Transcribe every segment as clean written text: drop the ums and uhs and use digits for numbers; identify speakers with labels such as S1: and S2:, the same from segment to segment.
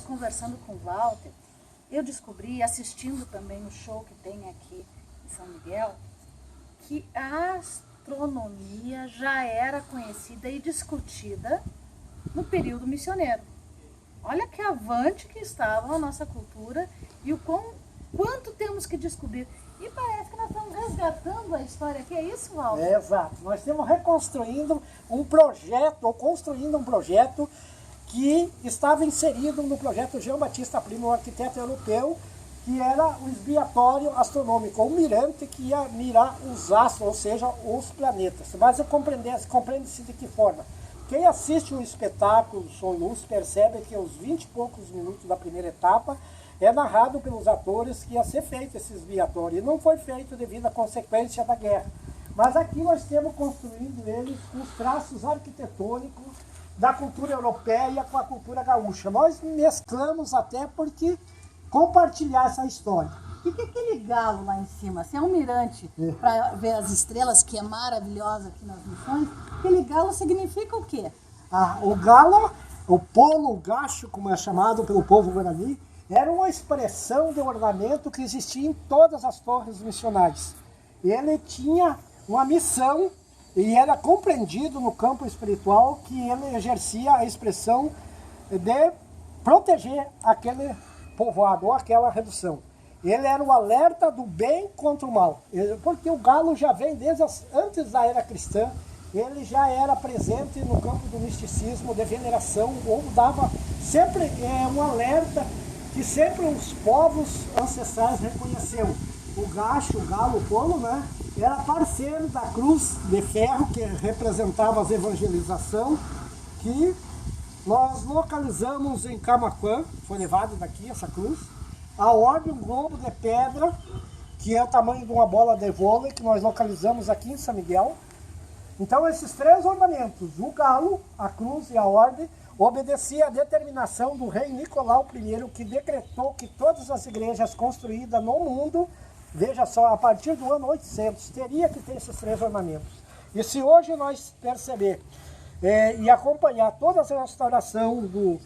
S1: conversando com o Walter, eu descobri, assistindo também o show que tem aqui em São Miguel, que a astronomia já era conhecida e discutida no período missioneiro. Olha que avante que estava a nossa cultura e quanto temos que descobrir. E parece que nós estamos resgatando a história aqui, é isso, Walter?
S2: É, exato. Nós estamos reconstruindo um projeto, ou construindo um projeto que estava inserido no projeto Jean Baptiste Primo, um arquiteto europeu, que era o expiatório astronômico, o mirante que ia mirar os astros, ou seja, os planetas. Mas compreende-se de que forma? Quem assiste o espetáculo Som e Luz percebe que os 20 e poucos minutos da primeira etapa é narrado pelos atores que ia ser feito esse expiatório. E não foi feito devido à consequência da guerra. Mas aqui nós temos construindo eles com os traços arquitetônicos da cultura europeia com a cultura gaúcha. Nós mesclamos até porque compartilhar essa história.
S1: E que aquele galo lá em cima, se é um mirante para ver as estrelas, que é maravilhosa aqui nas missões, aquele galo significa o quê?
S2: O galo, o polo, o gacho, como é chamado pelo povo guarani, era uma expressão de ornamento que existia em todas as torres missionais. Ele tinha uma missão e era compreendido no campo espiritual que ele exercia a expressão de proteger aquele povoado ou aquela redução. Ele era o alerta do bem contra o mal, porque o galo já vem desde antes da era cristã, ele já era presente no campo do misticismo, de veneração, ou dava sempre um alerta que sempre os povos ancestrais reconheceram. O gacho, o galo, o polo, né, era parceiro da cruz de ferro, que representava a evangelização, que nós localizamos em Camaquã, foi levado daqui essa cruz. A ordem, um globo de pedra, que é o tamanho de uma bola de vôlei, que nós localizamos aqui em São Miguel. Então esses três ornamentos, o galo, a cruz e a ordem, obedecia à determinação do rei Nicolau I, que decretou que todas as igrejas construídas no mundo, veja só, a partir do ano 800, teria que ter esses três ornamentos. E se hoje nós perceber e acompanhar toda a restauração do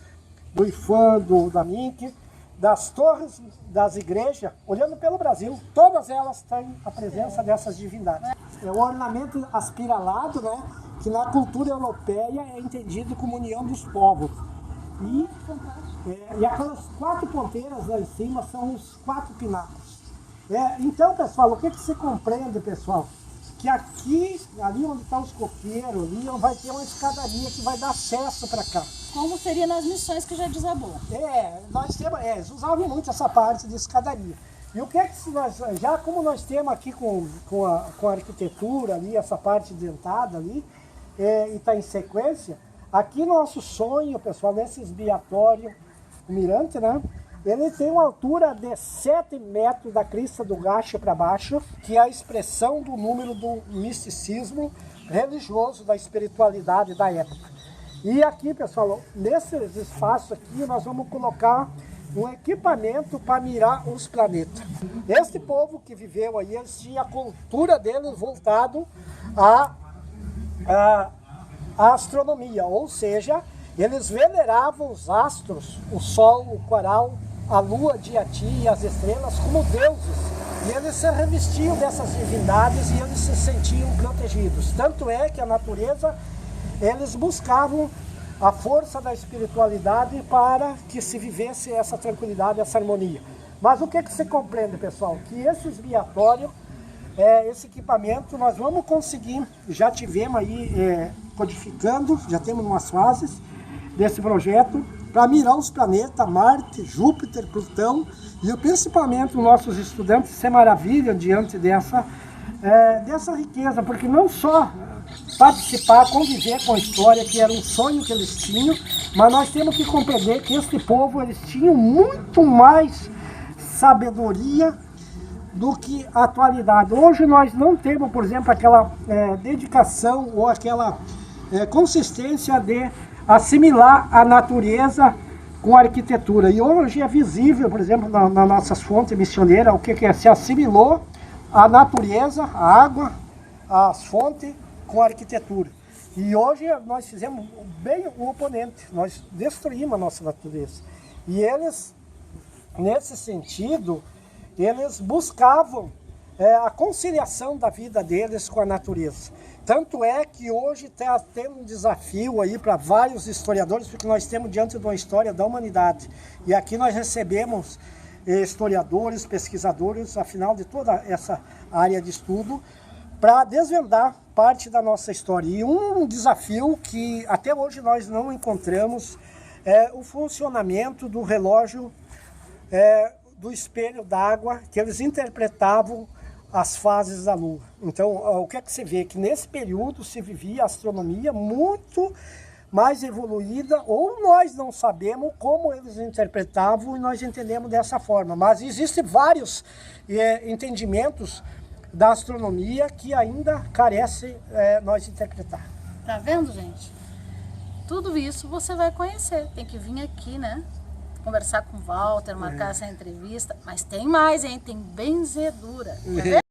S2: IFAM, da MINC, das torres das igrejas, olhando pelo Brasil, todas elas têm a presença dessas divindades. É o ornamento aspiralado, né, que na cultura europeia é entendido como união dos povos. E aquelas quatro ponteiras lá em cima são os quatro pináculos. Então, pessoal, o que se compreende, pessoal? Que aqui, ali onde está os coqueiros, ali vai ter uma escadaria que vai dar acesso para cá.
S1: Como seria nas missões que já desabou?
S2: Nós temos, eles usavam muito essa parte de escadaria. E o que é que nós, já como nós temos aqui com a arquitetura ali, essa parte dentada ali, e está em sequência, aqui nosso sonho, pessoal, nesse expiatório, o mirante, né? Ele tem uma altura de 7 metros da crista do gacho para baixo, que é a expressão do número do misticismo religioso, da espiritualidade da época. E aqui, pessoal, nesse espaço aqui, nós vamos colocar um equipamento para mirar os planetas. Este povo que viveu aí, eles tinham a cultura deles voltado à astronomia, ou seja, eles veneravam os astros, o sol, o coral, a lua, Diati e as estrelas como deuses. E eles se revestiam dessas divindades e eles se sentiam protegidos. Tanto é que a natureza, eles buscavam a força da espiritualidade para que se vivesse essa tranquilidade, essa harmonia. Mas o que se compreende, pessoal? Que esse expiatório, esse equipamento, nós vamos conseguir, já tivemos aí codificando, já temos umas fases desse projeto, para mirar os planetas, Marte, Júpiter, Plutão, e principalmente os nossos estudantes se maravilham diante dessa riqueza, porque não só participar, conviver com a história, que era um sonho que eles tinham, mas nós temos que compreender que este povo, eles tinham muito mais sabedoria do que a atualidade. Hoje nós não temos, por exemplo, aquela dedicação ou aquela consistência de assimilar a natureza com a arquitetura. E hoje é visível, por exemplo, nas nossas fontes missioneiras, o que se assimilou a natureza, a água, as fontes com a arquitetura. E hoje nós fizemos bem o oponente, nós destruímos a nossa natureza. E eles, nesse sentido, eles buscavam a conciliação da vida deles com a natureza. Tanto é que hoje está tendo um desafio aí para vários historiadores, porque nós temos diante de uma história da humanidade. E aqui nós recebemos historiadores, pesquisadores, afinal de toda essa área de estudo, para desvendar parte da nossa história. E um desafio que até hoje nós não encontramos é o funcionamento do relógio do espelho d'água, que eles interpretavam as fases da Lua. Então, o que é que você vê? Que nesse período se vivia a astronomia muito mais evoluída, ou nós não sabemos como eles interpretavam e nós entendemos dessa forma. Mas existem vários entendimentos da astronomia que ainda carecem nós interpretar.
S1: Tá vendo, gente? Tudo isso você vai conhecer. Tem que vir aqui, né? Conversar com o Walter, marcar essa entrevista. Mas tem mais, hein? Tem benzedura. Quer ver?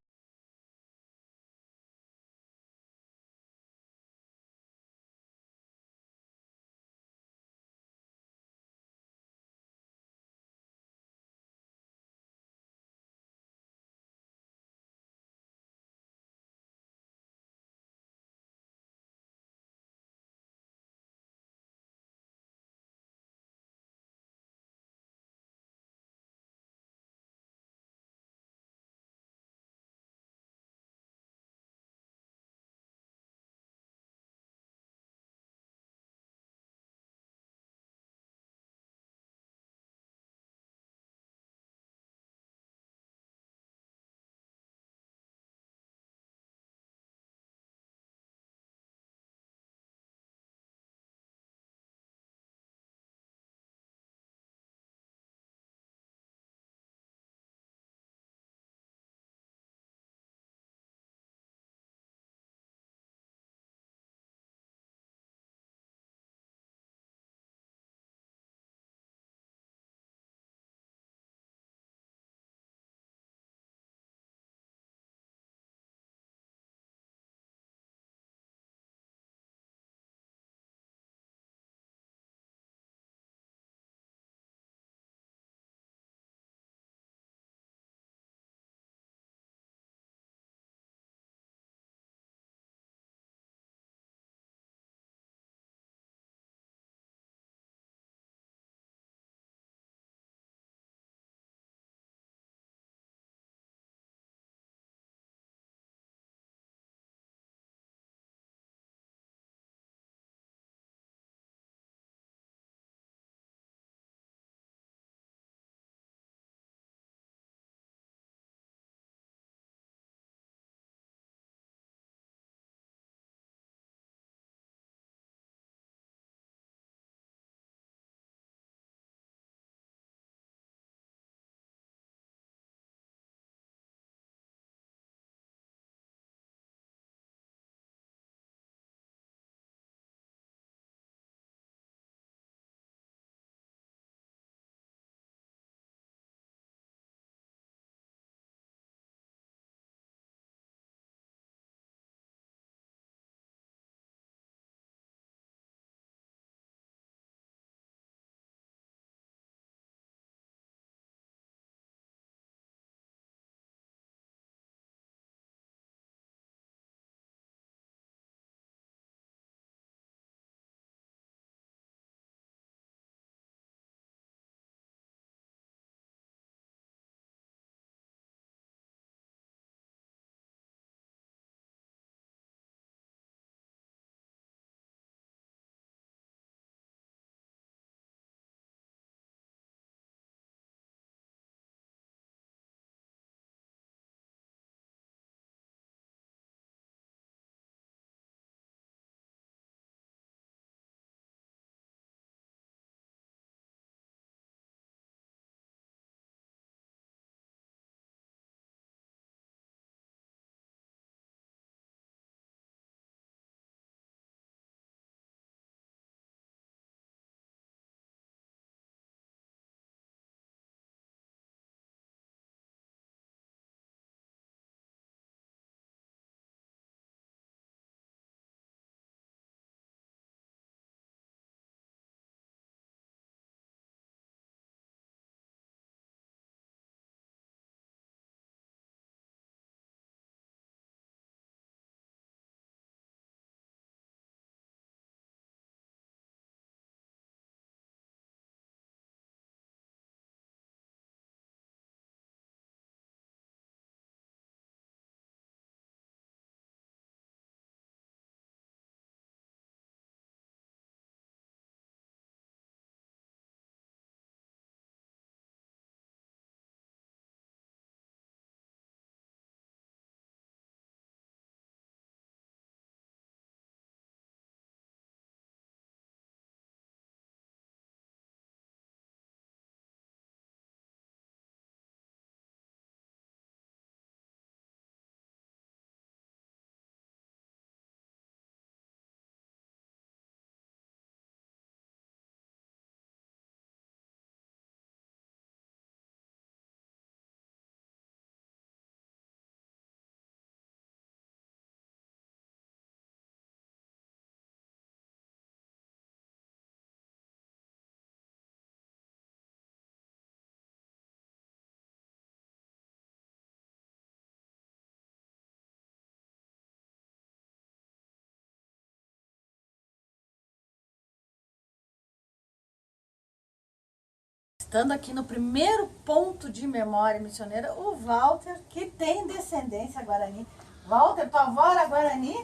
S1: Estando aqui no primeiro ponto de memória missioneira, o Walter, que tem descendência guarani. Walter, tua avó era guarani?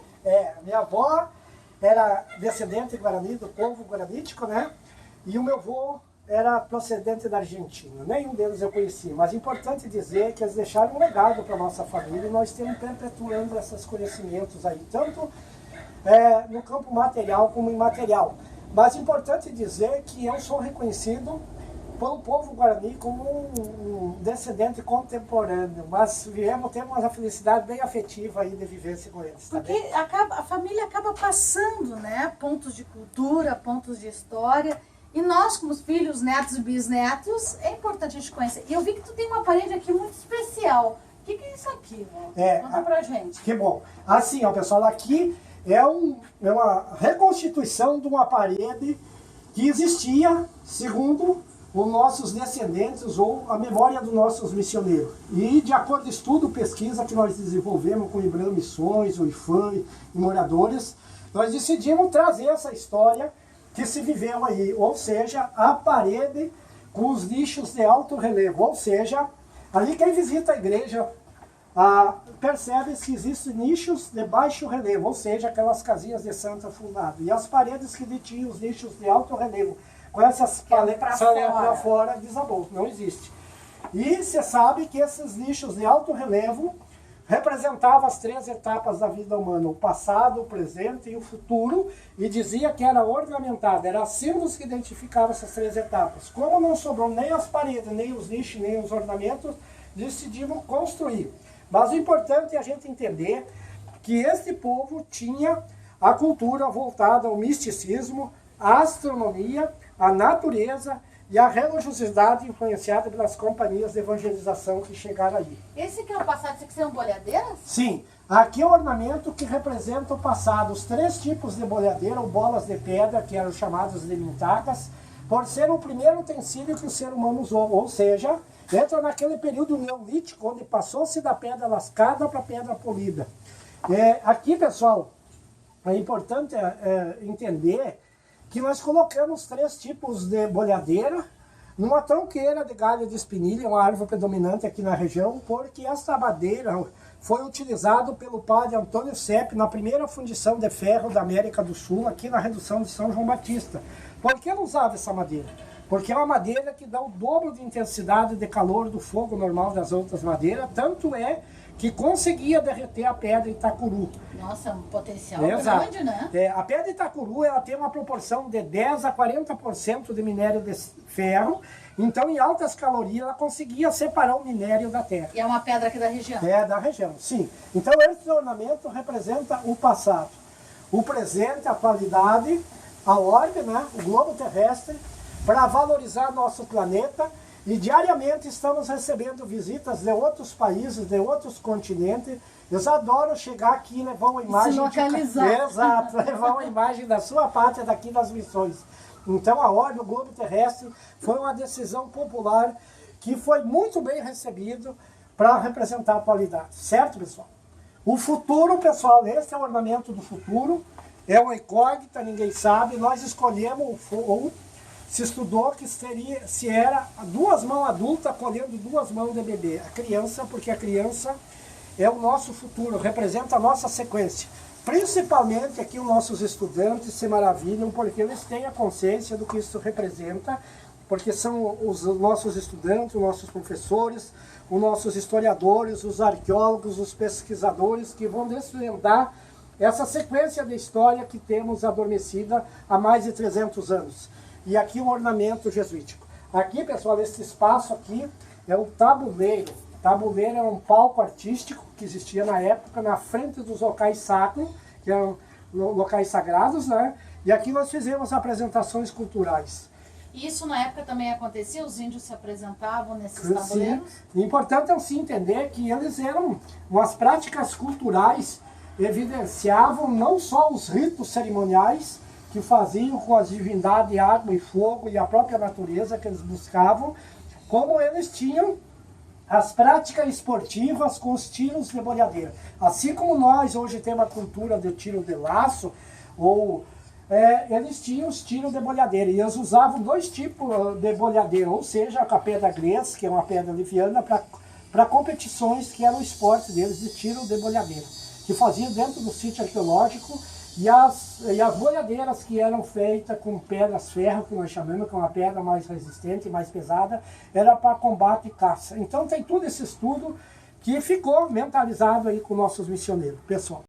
S2: Minha avó era descendente guarani, do povo guaranítico, né? E o meu avô era procedente da Argentina. Nenhum deles eu conhecia, mas é importante dizer que eles deixaram um legado para a nossa família e nós estamos perpetuando esses conhecimentos aí, tanto no campo material como imaterial. Mas é importante dizer que eu sou reconhecido pelo povo guarani como um descendente contemporâneo, mas temos uma felicidade bem afetiva aí de vivência com eles.
S1: Porque a família acaba passando, né, pontos de cultura, pontos de história, e nós, como filhos, netos e bisnetos, é importante a gente conhecer. E eu vi que tu tem uma parede aqui muito especial. O que é isso aqui, né? Conta pra gente.
S2: Que bom. Assim, ó, pessoal, aqui é uma reconstituição de uma parede que existia, segundo os nossos descendentes ou a memória dos nossos missioneiros. E de acordo com estudo, pesquisa que nós desenvolvemos com o IBRAM Missões, o IFAM e moradores, nós decidimos trazer essa história que se viveu aí, ou seja, a parede com os nichos de alto relevo, ou seja, ali quem visita a igreja percebe que existem nichos de baixo relevo, ou seja, aquelas casinhas de santo afundado, e as paredes que tinham os nichos de alto relevo, com essas paletas para fora, desabou, não existe. E você sabe que esses nichos de alto relevo representavam as 3 etapas da vida humana, o passado, o presente e o futuro, e dizia que era ornamentada, era símbolos que identificavam essas 3 etapas. Como não sobrou nem as paredes, nem os nichos, nem os ornamentos, decidimos construir. Mas o importante é a gente entender que este povo tinha a cultura voltada ao misticismo, à astronomia, à natureza e à religiosidade influenciada pelas companhias de evangelização que chegaram ali.
S1: Esse que é o passado, esse que são bolhadeiras?
S2: Sim, aqui é o ornamento que representa o passado, os 3 tipos de bolhadeira ou bolas de pedra, que eram chamadas de mintacas, por ser o primeiro utensílio que o ser humano usou, ou seja, entra naquele período neolítico, onde passou-se da pedra lascada para a pedra polida. Aqui, pessoal, é importante entender que nós colocamos 3 tipos de bolhadeira numa tronqueira de galho de espinilha, uma árvore predominante aqui na região, porque esta madeira foi utilizada pelo padre Antônio Sepp na primeira fundição de ferro da América do Sul, aqui na redução de São João Batista. Por que ele usava essa madeira? Porque é uma madeira que dá o dobro de intensidade de calor do fogo normal das outras madeiras, tanto é que conseguia derreter a pedra Itacuru.
S1: Nossa, um potencial grande, né?
S2: A pedra Itacuru ela tem uma proporção de 10 a 40% de minério de ferro, então em altas calorias ela conseguia separar o minério da terra.
S1: E é uma pedra aqui da região?
S2: É, da região, sim. Então esse ornamento representa o passado, o presente, a atualidade, a orbe, né, o globo terrestre, para valorizar nosso planeta. E diariamente estamos recebendo visitas de outros países, de outros continentes. Eles adoram chegar aqui e levar uma imagem.
S1: Se localizar.
S2: Exato, levar uma imagem da sua pátria daqui das missões. Então a orbe, o globo terrestre, foi uma decisão popular que foi muito bem recebido para representar a atualidade. Certo, pessoal? O futuro, pessoal, esse é o ornamento do futuro. É uma incógnita, ninguém sabe. Nós escolhemos se estudou que se era 2 mãos adultas colhendo 2 mãos de bebê. A criança, porque a criança é o nosso futuro, representa a nossa sequência. Principalmente aqui os nossos estudantes se maravilham porque eles têm a consciência do que isso representa, porque são os nossos estudantes, os nossos professores, os nossos historiadores, os arqueólogos, os pesquisadores que vão desvendar essa sequência de história que temos adormecida há mais de 300 anos. E aqui o ornamento jesuítico. Aqui, pessoal, esse espaço aqui é o tabuleiro. Tabuleiro é um palco artístico que existia na época, na frente dos locais sacros, que eram locais sagrados, né? E aqui nós fizemos apresentações culturais.
S1: Isso na época também acontecia? Os índios se apresentavam nesses tabuleiros?
S2: Sim. Importante é se entender que eles eram umas práticas culturais, evidenciavam não só os ritos cerimoniais, que faziam com as divindades água e fogo e a própria natureza que eles buscavam, como eles tinham as práticas esportivas com os tiros de bolhadeira. Assim como nós hoje temos a cultura de tiro de laço, ou eles tinham os tiros de bolhadeira, e eles usavam 2 tipos de bolhadeira, ou seja, a pedra grés, que é uma pedra liviana, para competições que eram o esporte deles de tiro de bolhadeira, que faziam dentro do sítio arqueológico, e as bolhadeiras que eram feitas com pedras ferro, que nós chamamos, que é uma pedra mais resistente, mais pesada, era para combate e caça. Então tem todo esse estudo que ficou mentalizado aí com nossos missioneiros, pessoal.